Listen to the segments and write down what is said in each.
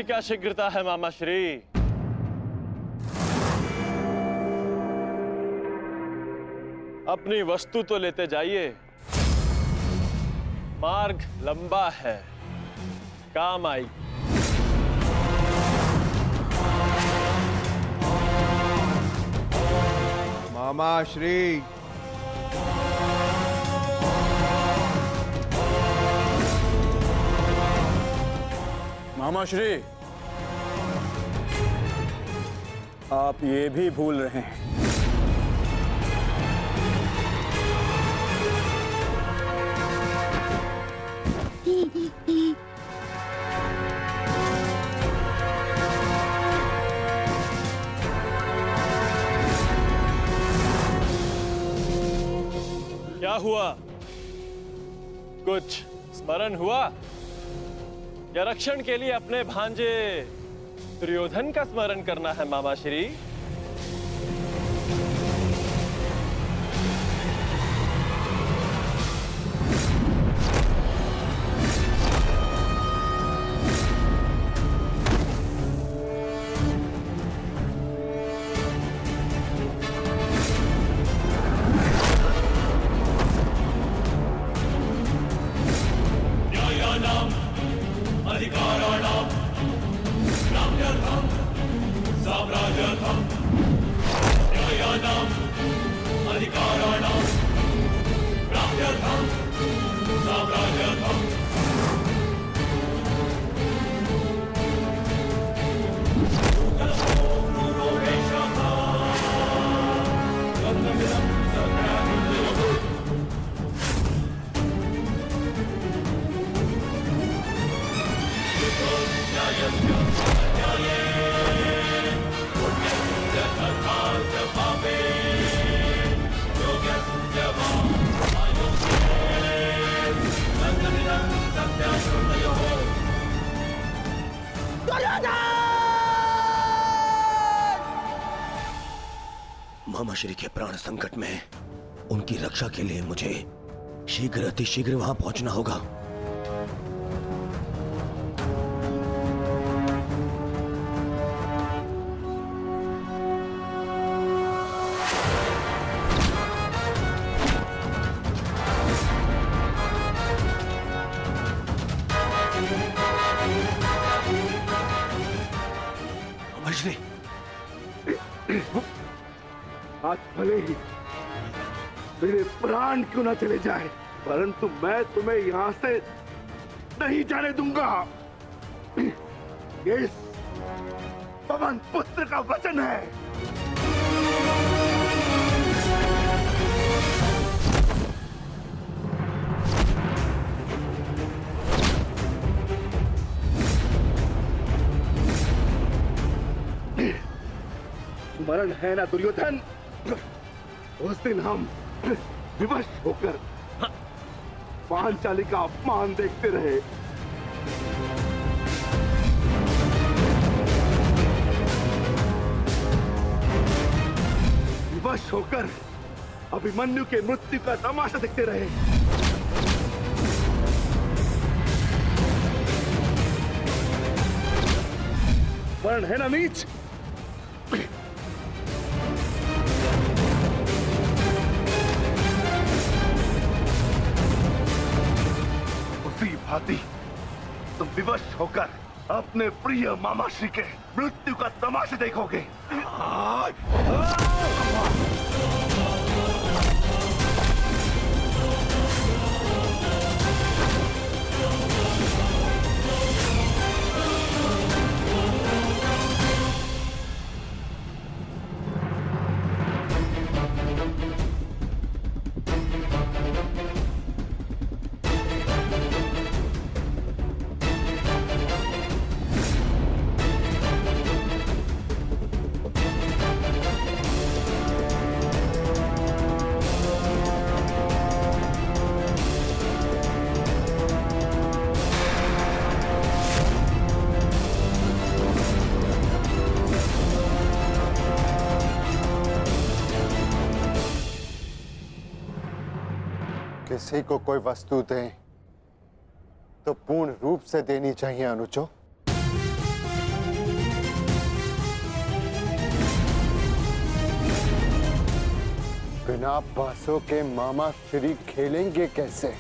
क्या शीघ्रता है मामा श्री। अपनी वस्तु तो लेते जाइए, मार्ग लंबा है, काम आई। मामा श्री, मामा श्री, आप ये भी भूल रहे हैं। क्या हुआ? कुछ स्मरण हुआ या रक्षण के लिए अपने भांजे दुर्योधन का स्मरण करना है मामा श्री? मामा श्री के प्राण संकट में, उनकी रक्षा के लिए मुझे शीघ्र अतिशीघ्र वहां पहुंचना होगा। मामा श्री, आज भले ही मेरे प्राण क्यों ना चले जाए, परंतु मैं तुम्हें यहां से नहीं जाने दूंगा। ये पवन पुत्र का वचन है। स्मरण है ना दुर्योधन, उस दिन हम विवश होकर पांचाली का अपमान देखते रहे। विवश होकर अभिमन्यु के मृत्यु का तमाशा देखते रहे। वर्ण है ना नीच, भांति तुम विवश होकर अपने प्रिय मामा श्री के मृत्यु का तमाशा देखोगे। किसी को कोई वस्तु दें तो पूर्ण रूप से देनी चाहिए अनुजो। बिना बांसों के मामा श्री खेलेंगे कैसे?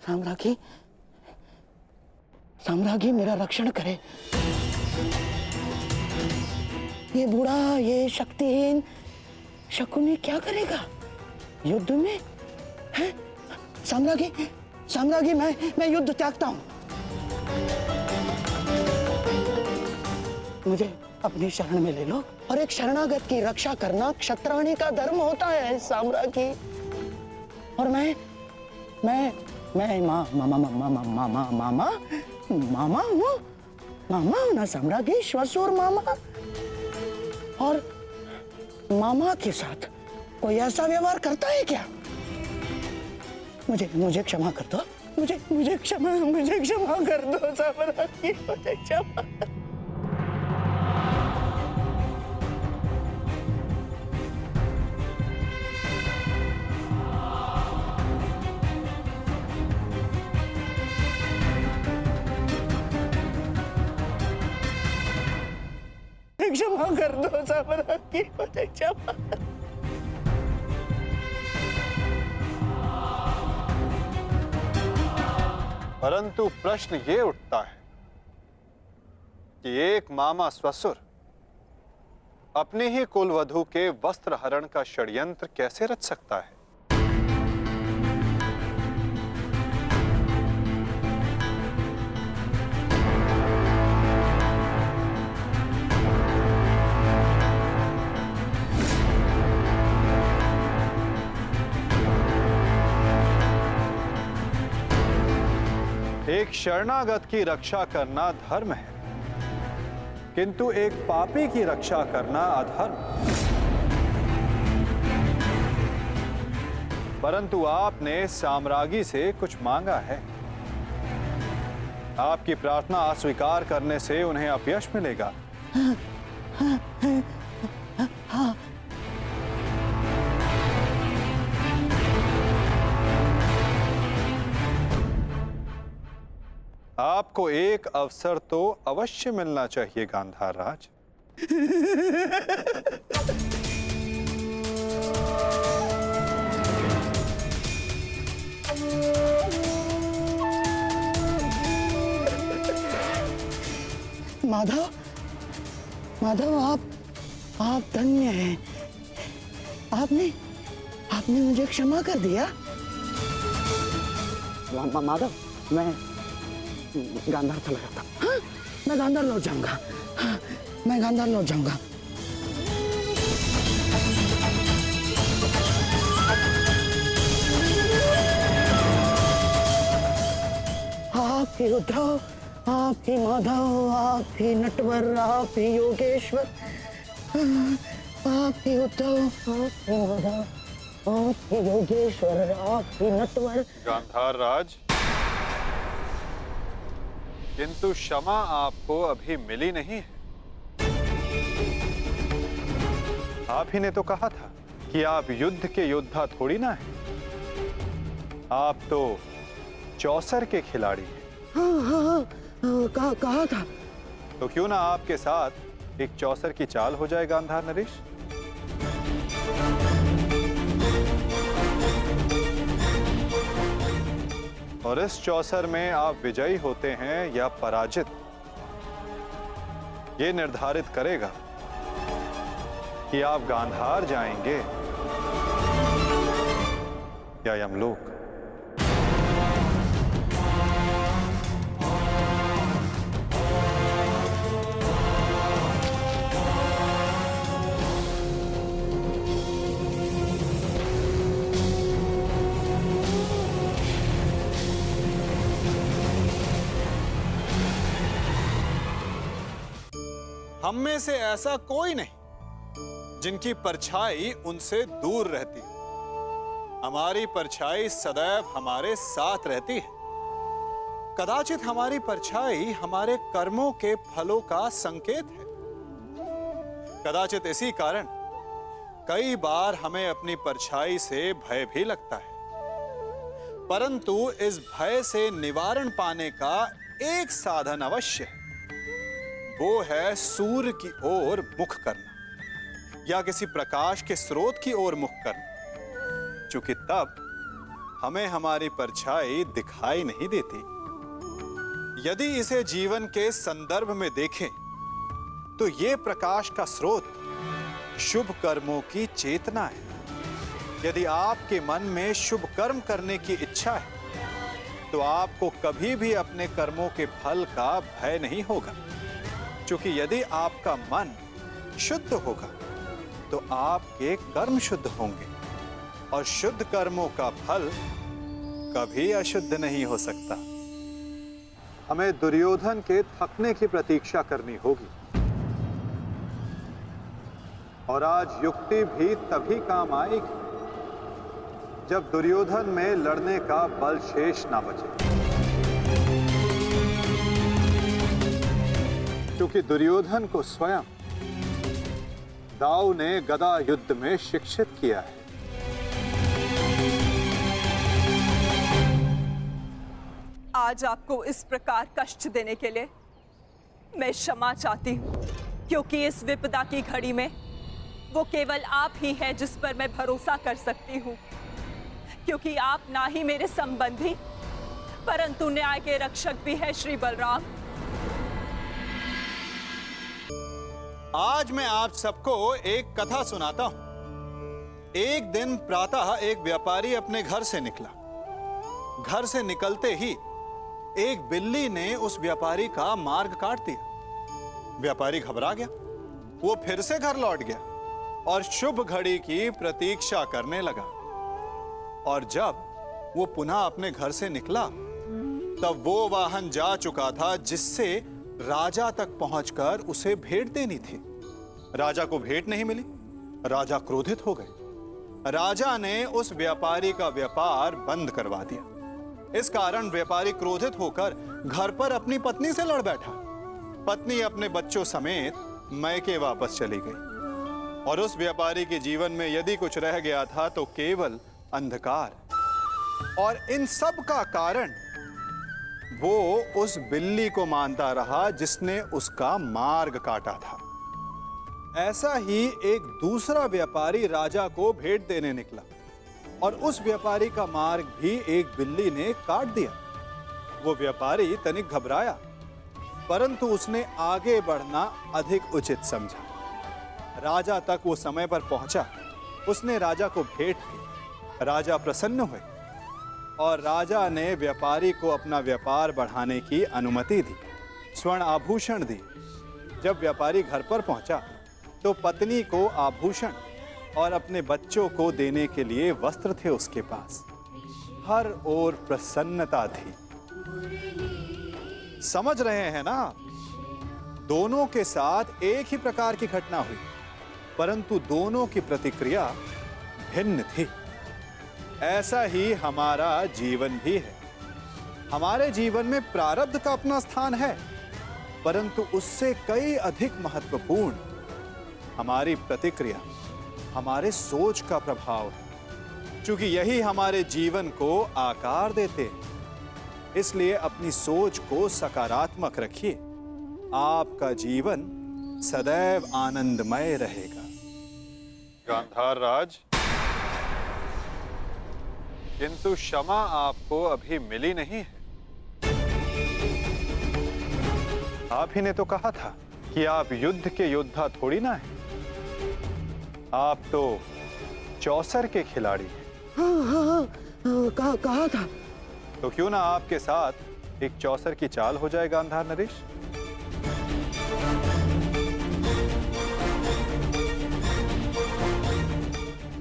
साम्राज्ञी, साम्राज्ञी मेरा रक्षण करे। ये बूढ़ा, ये शक्तिहीन शकुनी क्या करेगा युद्ध में? है साम्राज्ञी, साम्राज्ञी मैं युद्ध त्यागता हूं। मुझे अपनी शरण में ले लो, और एक शरणागत की रक्षा करना क्षत्राणी का धर्म होता है साम्राज्ञी। और मैं मामा हूँ ना साम्राज्ञी, श्वशुर मामा। और मामा के साथ कोई ऐसा व्यवहार करता है क्या? मुझे क्षमा कर दो, मुझे क्षमा कर दो साम्राज्ञी, मुझे क्षमा। क्षमा कर दो साम्राज्ञी, मुझे क्षमा। परंतु प्रश्न ये उठता है कि एक मामा ससुर अपने ही कुलवधू के वस्त्र हरण का षड्यंत्र कैसे रच सकता है? एक शरणागत की रक्षा करना धर्म है, किंतु एक पापी की रक्षा करना अधर्म। परंतु आपने साम्राज्ञी से कुछ मांगा है। आपकी प्रार्थना अस्वीकार करने से उन्हें अपयश मिलेगा। आपको एक अवसर तो अवश्य मिलना चाहिए गांधार राज। माधव, माधव आप धन्य हैं। आपने मुझे क्षमा कर दिया। माधव, मैं गांधार चला जाता। हाँ, मैं गांधार लौट जाऊंगा। हाँ, मैं गांधार लौट जाऊंगा। आप ही उद्धव, आप ही माधव, आप ही नटवर, आप ही योगेश्वर, आप ही उद्धव, आप ही माधव, आप ही योगेश्वर, आप ही नटवर। गांधार राज, किंतु क्षमा आपको अभी मिली नहीं है। आप ही ने तो कहा था कि आप युद्ध के योद्धा थोड़ी ना हैं। आप तो चौसर के खिलाड़ी हैं। हाँ, कहा था। तो क्यों ना आपके साथ एक चौसर की चाल हो जाए गांधार नरेश? और इस चौसर में आप विजयी होते हैं या पराजित, ये निर्धारित करेगा कि आप गांधार जाएंगे या यमलोक। हम में से ऐसा कोई नहीं जिनकी परछाई उनसे दूर रहती है। हमारी परछाई सदैव हमारे साथ रहती है। कदाचित हमारी परछाई हमारे कर्मों के फलों का संकेत है। कदाचित इसी कारण कई बार हमें अपनी परछाई से भय भी लगता है, परंतु इस भय से निवारण पाने का एक साधन अवश्य है। वो है सूर्य की ओर मुख करना या किसी प्रकाश के स्रोत की ओर मुख करना, क्योंकि तब हमें हमारी परछाई दिखाई नहीं देती। यदि इसे जीवन के संदर्भ में देखें तो ये प्रकाश का स्रोत शुभ कर्मों की चेतना है। यदि आपके मन में शुभ कर्म करने की इच्छा है तो आपको कभी भी अपने कर्मों के फल का भय नहीं होगा, क्योंकि यदि आपका मन शुद्ध होगा तो आपके कर्म शुद्ध होंगे और शुद्ध कर्मों का फल कभी अशुद्ध नहीं हो सकता। हमें दुर्योधन के थकने की प्रतीक्षा करनी होगी, और आज युक्ति भी तभी काम आएगी जब दुर्योधन में लड़ने का बल शेष ना बचे, क्योंकि दुर्योधन को स्वयं दाऊ ने गदा युद्ध में शिक्षित किया है। आज आपको इस प्रकार कष्ट देने के लिए मैं क्षमा चाहती हूँ, क्योंकि इस विपदा की घड़ी में वो केवल आप ही हैं जिस पर मैं भरोसा कर सकती हूँ, क्योंकि आप ना ही मेरे संबंधी परंतु न्याय के रक्षक भी हैं श्री बलराम। आज मैं आप सबको एक कथा सुनाता हूं। एक दिन प्रातः एक व्यापारी अपने घर से निकला। घर से निकलते ही एक बिल्ली ने उस व्यापारी का मार्ग काट दिया। व्यापारी घबरा गया। वो फिर से घर लौट गया और शुभ घड़ी की प्रतीक्षा करने लगा। और जब वो पुनः अपने घर से निकला तब वो वाहन जा चुका था जिससे राजा तक पहुंचकर उसे भेंट देनी थी। राजा को भेंट नहीं मिली। राजा क्रोधित हो गए। राजा ने उस व्यापारी का व्यापार बंद करवा दिया। इस कारण व्यापारी क्रोधित होकर घर पर अपनी पत्नी से लड़ बैठा। पत्नी अपने बच्चों समेत मैके वापस चली गई और उस व्यापारी के जीवन में यदि कुछ रह गया था तो केवल अंधकार। और इन सब का कारण वो उस बिल्ली को मानता रहा जिसने उसका मार्ग काटा था। ऐसा ही एक दूसरा व्यापारी राजा को भेंट देने निकला और उस व्यापारी का मार्ग भी एक बिल्ली ने काट दिया। वो व्यापारी तनिक घबराया, परंतु उसने आगे बढ़ना अधिक उचित समझा। राजा तक वो समय पर पहुंचा। उसने राजा को भेंट दी। राजा प्रसन्न हुए और राजा ने व्यापारी को अपना व्यापार बढ़ाने की अनुमति दी, स्वर्ण आभूषण दी। जब व्यापारी घर पर पहुंचा तो पत्नी को आभूषण और अपने बच्चों को देने के लिए वस्त्र थे उसके पास। हर ओर प्रसन्नता थी। समझ रहे हैं ना? दोनों के साथ एक ही प्रकार की घटना हुई, परंतु दोनों की प्रतिक्रिया भिन्न थी। ऐसा ही हमारा जीवन भी है। हमारे जीवन में प्रारब्ध का अपना स्थान है, परंतु उससे कई अधिक महत्वपूर्ण हमारी प्रतिक्रिया, हमारे सोच का प्रभाव है, क्योंकि यही हमारे जीवन को आकार देते हैं। इसलिए अपनी सोच को सकारात्मक रखिए। आपका जीवन सदैव आनंदमय रहेगा। गांधार राज, किंतु क्षमा आपको अभी मिली नहीं है। आप ही ने तो कहा था कि आप युद्ध के योद्धा थोड़ी ना हैं। आप तो चौसर के खिलाड़ी हैं। हाँ हाँ हाँ, कहा था। तो क्यों ना आपके साथ एक चौसर की चाल हो जाए गांधार नरेश?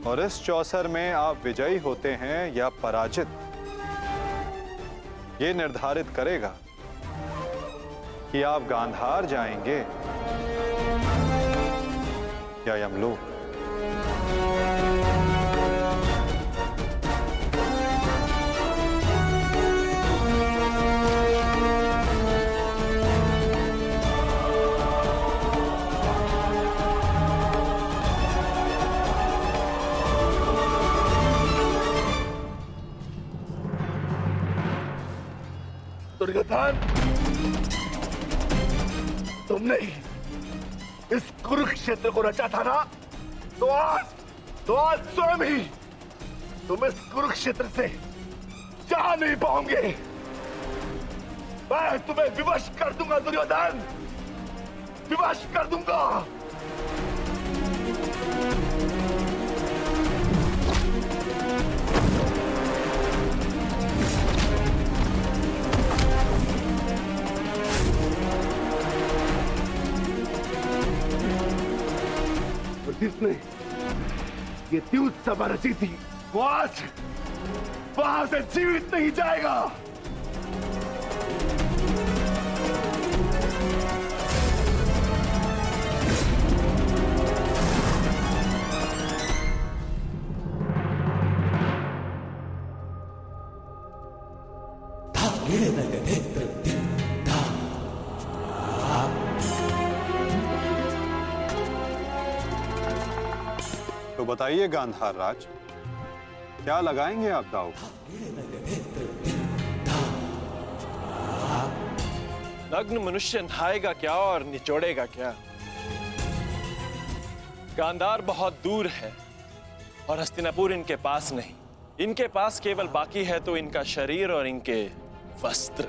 और इस चौसर में आप विजयी होते हैं या पराजित, ये निर्धारित करेगा कि आप गांधार जाएंगे या यमलोक। दुर्योधन, तुमने इस कुरुक्षेत्र को रचा था ना, तो आज स्वयं ही तुम इस कुरुक्षेत्र से जा नहीं पाओगे। मैं तुम्हें विवश कर दूंगा दुर्योधन, विवश कर दूंगा। जिसने ये द्यूत सभा रची थी, वो आज वहां से जीवित नहीं जाएगा। तो बताइए गांधार राज, क्या लगाएंगे आप दाव? नग्न मनुष्य नहाएगा क्या और निचोड़ेगा क्या? गांधार बहुत दूर है और हस्तिनापुर इनके पास नहीं। इनके पास केवल बाकी है तो इनका शरीर और इनके वस्त्र।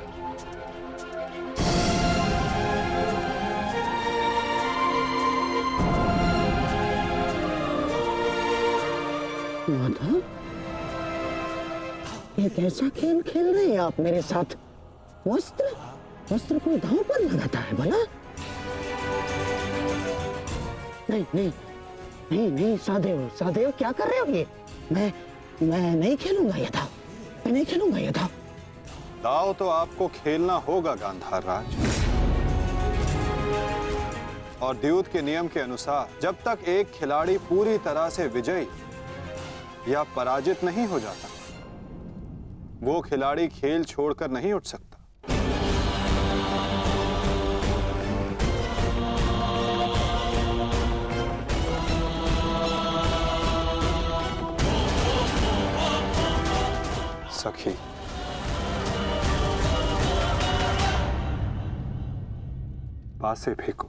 माधव, ये कैसा खेल खेल रहे हैं आप मेरे साथ? वस्त्र को दांव पर लगाता है भला? नहीं, सादेव क्या कर रहे हो ये? मैं नहीं खेलूंगा ये दांव, मैं नहीं खेलूंगा ये दांव। दाव तो आपको खेलना होगा गांधार राज, और द्यूत के नियम के अनुसार जब तक एक खिलाड़ी पूरी तरह से विजयी या पराजित नहीं हो जाता, वो खिलाड़ी खेल छोड़कर नहीं उठ सकता। सखी, पासे फेंको।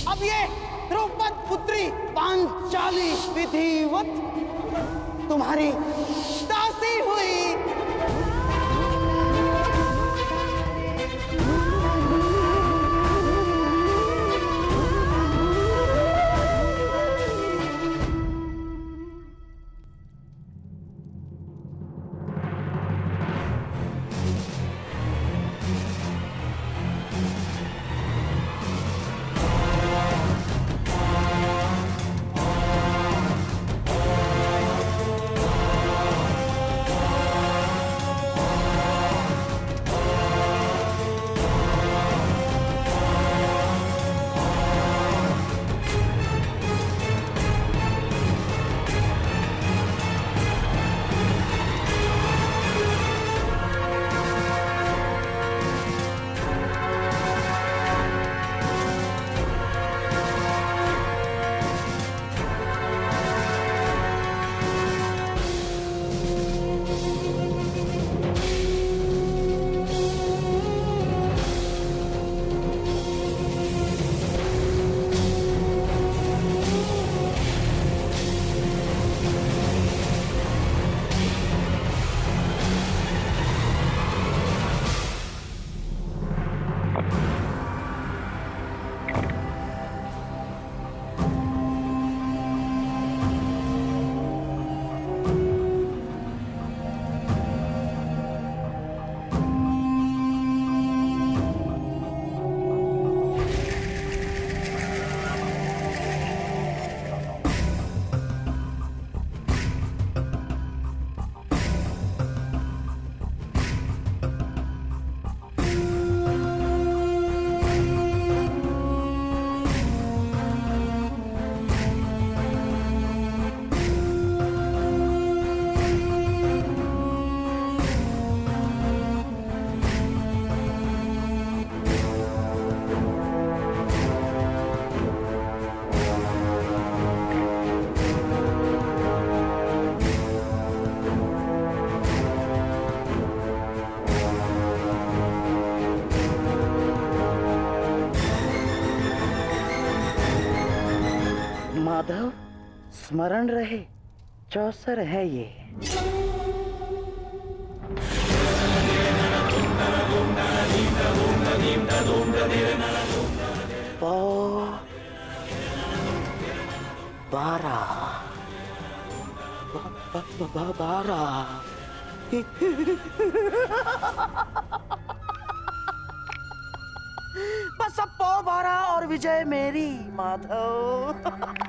अब ये द्रौपद पुत्री पांचाली विधिवत तुम्हारी दासी हुई। माधव स्मरण रहे, चौसर है ये। पौ 12 बस अब पौ 12 और विजय मेरी माधव।